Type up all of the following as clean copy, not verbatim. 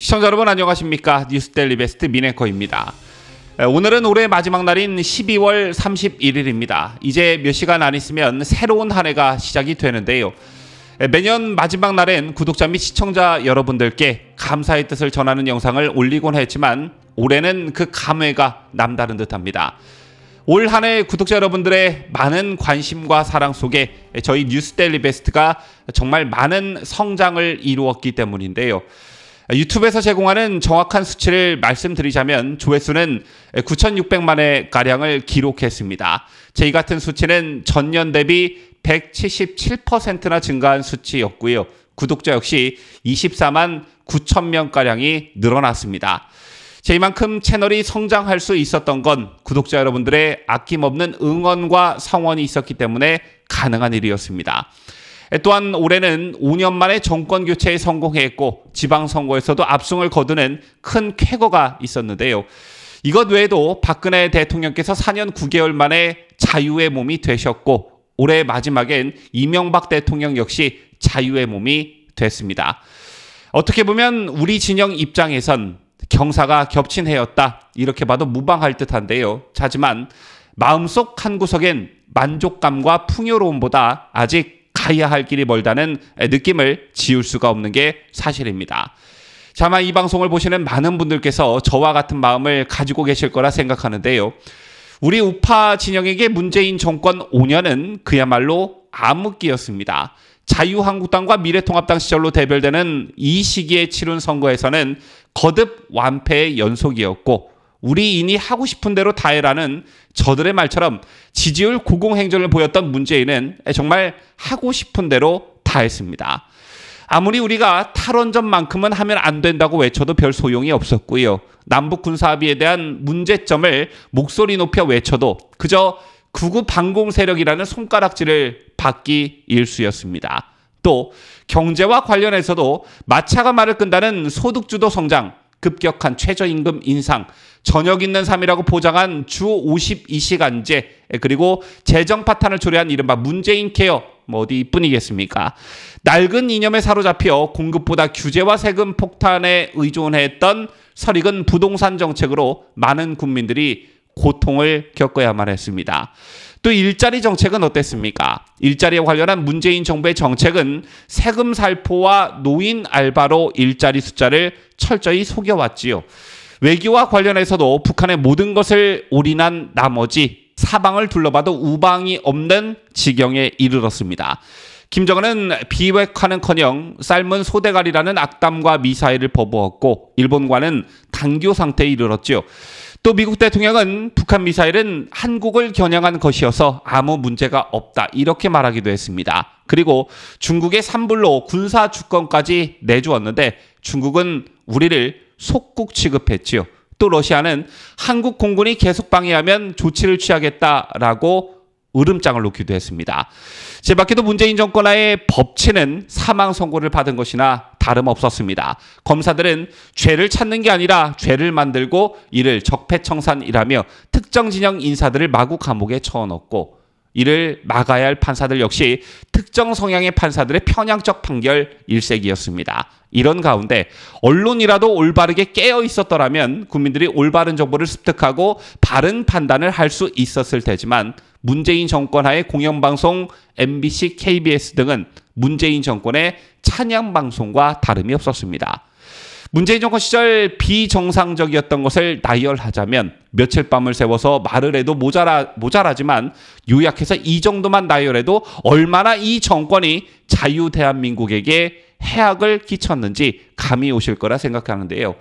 시청자 여러분 안녕하십니까? 뉴스데일리 베스트 민앵커입니다. 오늘은 올해 마지막 날인 12월 31일입니다. 이제 몇 시간 안 있으면 새로운 한 해가 시작이 되는데요. 매년 마지막 날엔 구독자 및 시청자 여러분들께 감사의 뜻을 전하는 영상을 올리곤 했지만 올해는 그 감회가 남다른 듯합니다. 올 한 해 구독자 여러분들의 많은 관심과 사랑 속에 저희 뉴스데일리 베스트가 정말 많은 성장을 이루었기 때문인데요. 유튜브에서 제공하는 정확한 수치를 말씀드리자면 조회수는 9,600만 회 가량을 기록했습니다. 저희 같은 수치는 전년 대비 177%나 증가한 수치였고요. 구독자 역시 24만 9천 명 가량이 늘어났습니다. 저희만큼 채널이 성장할 수 있었던 건 구독자 여러분들의 아낌없는 응원과 성원이 있었기 때문에 가능한 일이었습니다. 또한 올해는 5년 만에 정권 교체에 성공했고 지방선거에서도 압승을 거두는 큰 쾌거가 있었는데요. 이것 외에도 박근혜 대통령께서 4년 9개월 만에 자유의 몸이 되셨고 올해 마지막엔 이명박 대통령 역시 자유의 몸이 됐습니다. 어떻게 보면 우리 진영 입장에선 경사가 겹친 해였다 이렇게 봐도 무방할 듯한데요. 하지만 마음속 한 구석엔 만족감과 풍요로움보다 아직 가야 할 길이 멀다는 느낌을 지울 수가 없는 게 사실입니다. 자, 아마 이 방송을 보시는 많은 분들께서 저와 같은 마음을 가지고 계실 거라 생각하는데요. 우리 우파 진영에게 문재인 정권 5년은 그야말로 암흑기였습니다. 자유한국당과 미래통합당 시절로 대별되는 이 시기에 치른 선거에서는 거듭 완패의 연속이었고 우리인이 하고 싶은 대로 다 해라는 저들의 말처럼 지지율 고공행진을 보였던 문재인은 정말 하고 싶은 대로 다 했습니다. 아무리 우리가 탈원전만큼은 하면 안 된다고 외쳐도 별 소용이 없었고요. 남북 군사합의에 대한 문제점을 목소리 높여 외쳐도 그저 극우 반공 세력이라는 손가락질을 받기 일쑤였습니다. 또 경제와 관련해서도 마차가 말을 끈다는 소득주도 성장, 급격한 최저임금 인상, 저녁 있는 삶이라고 포장한 주 52시간제, 그리고 재정 파탄을 초래한 이른바 문재인 케어, 어디뿐이겠습니까? 낡은 이념에 사로잡혀 공급보다 규제와 세금 폭탄에 의존했던 설익은 부동산 정책으로 많은 국민들이 고통을 겪어야만 했습니다. 또 일자리 정책은 어땠습니까? 일자리에 관련한 문재인 정부의 정책은 세금 살포와 노인 알바로 일자리 숫자를 철저히 속여왔지요. 외교와 관련해서도 북한의 모든 것을 올인한 나머지 사방을 둘러봐도 우방이 없는 지경에 이르렀습니다. 김정은은 비핵화는커녕 삶은 소대가리라는 악담과 미사일을 퍼부었고 일본과는 단교 상태에 이르렀죠. 또 미국 대통령은 북한 미사일은 한국을 겨냥한 것이어서 아무 문제가 없다 이렇게 말하기도 했습니다. 그리고 중국의 산불로 군사 주권까지 내주었는데 중국은 우리를 속국 취급했지요. 또 러시아는 한국 공군이 계속 방해하면 조치를 취하겠다라고 으름장을 놓기도 했습니다. 제밖에도 문재인 정권 하에 법치는 사망 선고를 받은 것이나 다름없었습니다. 검사들은 죄를 찾는 게 아니라 죄를 만들고 이를 적폐청산이라며 특정 진영 인사들을 마구 감옥에 쳐넣고 이를 막아야 할 판사들 역시 특정 성향의 판사들의 편향적 판결 일색이었습니다. 이런 가운데 언론이라도 올바르게 깨어 있었더라면 국민들이 올바른 정보를 습득하고 바른 판단을 할 수 있었을 테지만 문재인 정권 하에 공영방송, MBC, KBS 등은 문재인 정권의 찬양방송과 다름이 없었습니다. 문재인 정권 시절 비정상적이었던 것을 나열하자면 며칠 밤을 새워서 말을 해도 모자라지만 요약해서 이 정도만 나열해도 얼마나 이 정권이 자유 대한민국에게 해악을 끼쳤는지 감이 오실 거라 생각하는데요.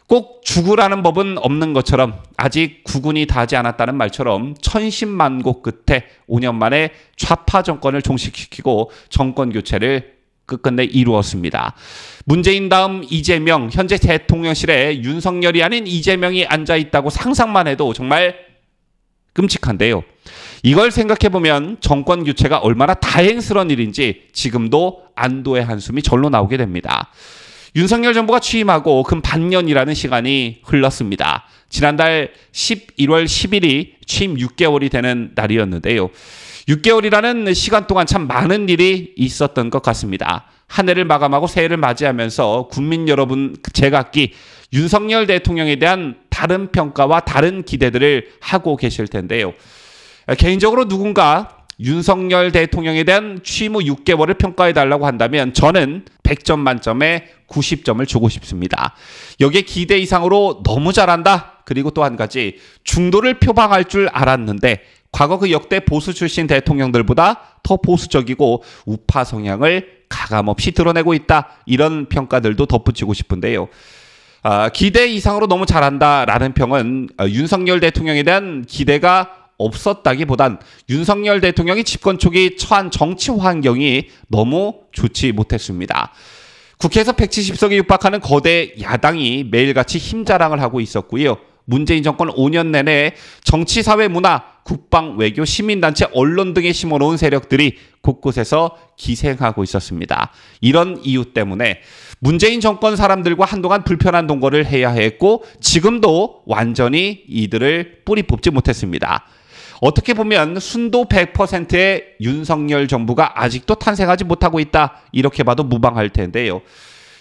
꼭 죽으라는 법은 없는 것처럼 아직 구군이 닿지 않았다는 말처럼 천신만고 끝에 5년 만에 좌파 정권을 종식시키고 정권 교체를 끝끝내 이루었습니다. 문재인 다음 이재명, 현재 대통령실에 윤석열이 아닌 이재명이 앉아있다고 상상만 해도 정말 끔찍한데요. 이걸 생각해보면 정권 교체가 얼마나 다행스러운 일인지 지금도 안도의 한숨이 절로 나오게 됩니다. 윤석열 정부가 취임하고 근 반년이라는 시간이 흘렀습니다. 지난달 11월 10일이 취임 6개월이 되는 날이었는데요. 6개월이라는 시간 동안 참 많은 일이 있었던 것 같습니다. 한 해를 마감하고 새해를 맞이하면서 국민 여러분 제각기 윤석열 대통령에 대한 다른 평가와 다른 기대들을 하고 계실 텐데요. 개인적으로 누군가 윤석열 대통령에 대한 취임 후 6개월을 평가해달라고 한다면 저는 100점 만점에 90점을 주고 싶습니다. 여기에 기대 이상으로 너무 잘한다. 그리고 또 한 가지 중도를 표방할 줄 알았는데 과거 그 역대 보수 출신 대통령들보다 더 보수적이고 우파 성향을 가감없이 드러내고 있다. 이런 평가들도 덧붙이고 싶은데요. 기대 이상으로 너무 잘한다라는 평은 윤석열 대통령에 대한 기대가 없었다기보단 윤석열 대통령이 집권 초기 처한 정치 환경이 너무 좋지 못했습니다. 국회에서 170석에 육박하는 거대 야당이 매일같이 힘자랑을 하고 있었고요. 문재인 정권 5년 내내 정치, 사회, 문화, 국방, 외교, 시민단체, 언론 등에 심어놓은 세력들이 곳곳에서 기생하고 있었습니다. 이런 이유 때문에 문재인 정권 사람들과 한동안 불편한 동거를 해야 했고 지금도 완전히 이들을 뿌리 뽑지 못했습니다. 어떻게 보면 순도 100%의 윤석열 정부가 아직도 탄생하지 못하고 있다. 이렇게 봐도 무방할 텐데요.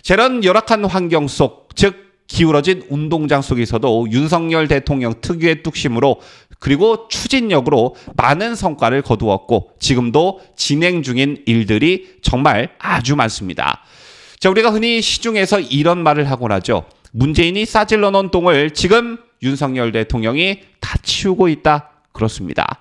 저런 열악한 환경 속, 즉 기울어진 운동장 속에서도 윤석열 대통령 특유의 뚝심으로 그리고 추진력으로 많은 성과를 거두었고 지금도 진행 중인 일들이 정말 아주 많습니다. 자, 우리가 흔히 시중에서 이런 말을 하곤 하죠. 문재인이 싸질러 놓은 똥을 지금 윤석열 대통령이 다 치우고 있다. 그렇습니다.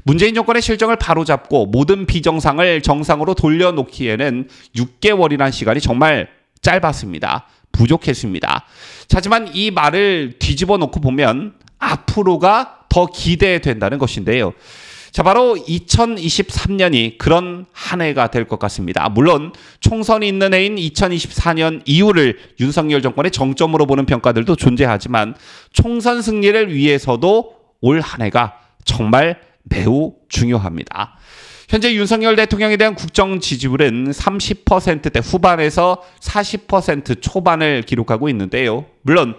문재인 정권의 실정을 바로잡고 모든 비정상을 정상으로 돌려놓기에는 6개월이라는 시간이 정말 짧았습니다. 부족했습니다. 하지만 이 말을 뒤집어 놓고 보면 앞으로가 더 기대된다는 것인데요. 자, 바로 2023년이 그런 한 해가 될 것 같습니다. 물론 총선이 있는 해인 2024년 이후를 윤석열 정권의 정점으로 보는 평가들도 존재하지만 총선 승리를 위해서도 올 한 해가 정말 매우 중요합니다. 현재 윤석열 대통령에 대한 국정 지지율은 30%대 후반에서 40% 초반을 기록하고 있는데요. 물론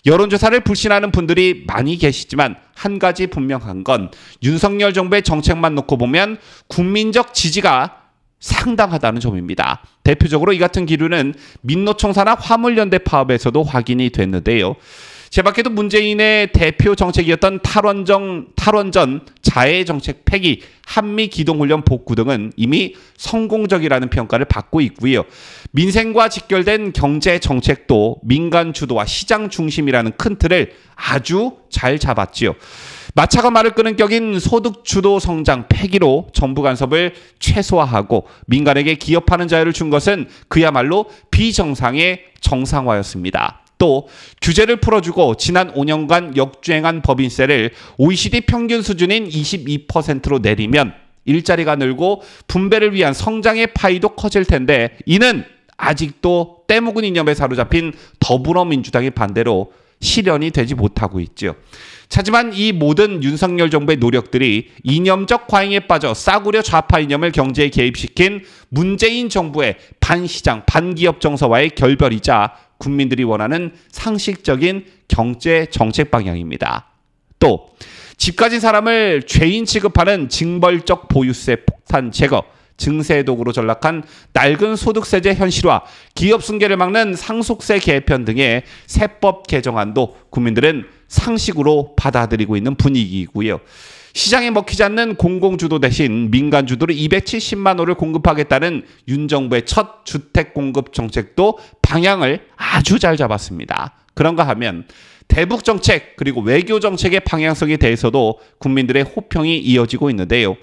여론조사를 불신하는 분들이 많이 계시지만 한 가지 분명한 건 윤석열 정부의 정책만 놓고 보면 국민적 지지가 상당하다는 점입니다. 대표적으로 이 같은 기류는 민노총사나 화물연대 파업에서도 확인이 됐는데요. 제밖에도 문재인의 대표 정책이었던 탈원전 자해 정책 폐기, 한미 기동훈련 복구 등은 이미 성공적이라는 평가를 받고 있고요. 민생과 직결된 경제 정책도 민간 주도와 시장 중심이라는 큰 틀을 아주 잘 잡았지요. 마차가 말을 끄는 격인 소득 주도 성장 폐기로 정부 간섭을 최소화하고 민간에게 기업하는 자유를 준 것은 그야말로 비정상의 정상화였습니다. 또 규제를 풀어주고 지난 5년간 역주행한 법인세를 OECD 평균 수준인 22%로 내리면 일자리가 늘고 분배를 위한 성장의 파이도 커질 텐데 이는 아직도 떼묵은 이념에 사로잡힌 더불어민주당의 반대로 실현이 되지 못하고 있죠. 하지만 이 모든 윤석열 정부의 노력들이 이념적 과잉에 빠져 싸구려 좌파 이념을 경제에 개입시킨 문재인 정부의 반시장, 반기업 정서와의 결별이자 국민들이 원하는 상식적인 경제 정책 방향입니다. 또 집 가진 사람을 죄인 취급하는 징벌적 보유세 폭탄 제거, 증세 도구로 전락한 낡은 소득세제 현실화, 기업 승계를 막는 상속세 개편 등의 세법 개정안도 국민들은 상식으로 받아들이고 있는 분위기이고요. 시장에 먹히지 않는 공공주도 대신 민간주도로 270만 호를 공급하겠다는 윤 정부의 첫 주택 공급 정책도 방향을 아주 잘 잡았습니다. 그런가 하면 대북 정책 그리고 외교 정책의 방향성에 대해서도 국민들의 호평이 이어지고 있는데요.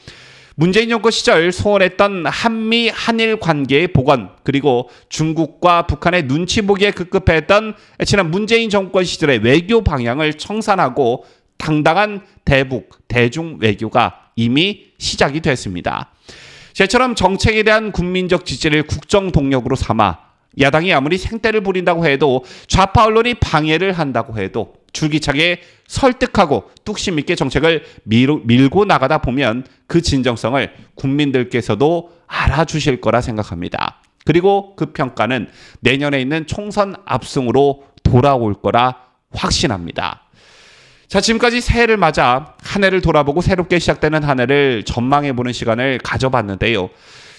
문재인 정권 시절 소원했던 한미 한일 관계의 복원 그리고 중국과 북한의 눈치 보기에 급급했던 지난 문재인 정권 시절의 외교 방향을 청산하고 당당한 대북, 대중 외교가 이미 시작이 됐습니다. 저처럼 정책에 대한 국민적 지지를 국정 동력으로 삼아 야당이 아무리 생떼를 부린다고 해도 좌파 언론이 방해를 한다고 해도 줄기차게 설득하고 뚝심 있게 정책을 밀고 나가다 보면 그 진정성을 국민들께서도 알아주실 거라 생각합니다. 그리고 그 평가는 내년에 있는 총선 압승으로 돌아올 거라 확신합니다. 자, 지금까지 새해를 맞아 한 해를 돌아보고 새롭게 시작되는 한 해를 전망해보는 시간을 가져봤는데요.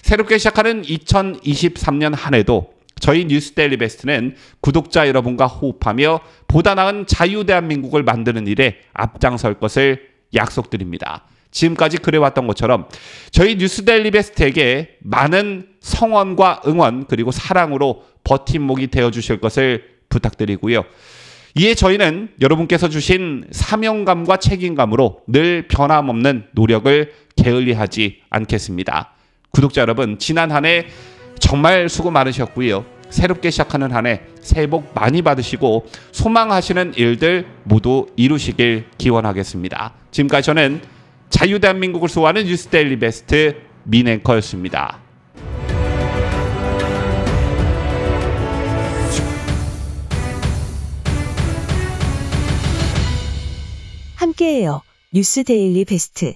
새롭게 시작하는 2023년 한 해도 저희 뉴스데일리 베스트는 구독자 여러분과 호흡하며 보다 나은 자유대한민국을 만드는 일에 앞장설 것을 약속드립니다. 지금까지 그래왔던 것처럼 저희 뉴스데일리 베스트에게 많은 성원과 응원 그리고 사랑으로 버팀목이 되어주실 것을 부탁드리고요. 이에 저희는 여러분께서 주신 사명감과 책임감으로 늘 변함없는 노력을 게을리하지 않겠습니다. 구독자 여러분, 지난 한 해 정말 수고 많으셨고요. 새롭게 시작하는 한 해 새해 복 많이 받으시고 소망하시는 일들 모두 이루시길 기원하겠습니다. 지금까지 저는 자유대한민국을 수호하는 뉴스데일리 베스트 민앵커였습니다. 함께해요. 뉴스데일리 베스트.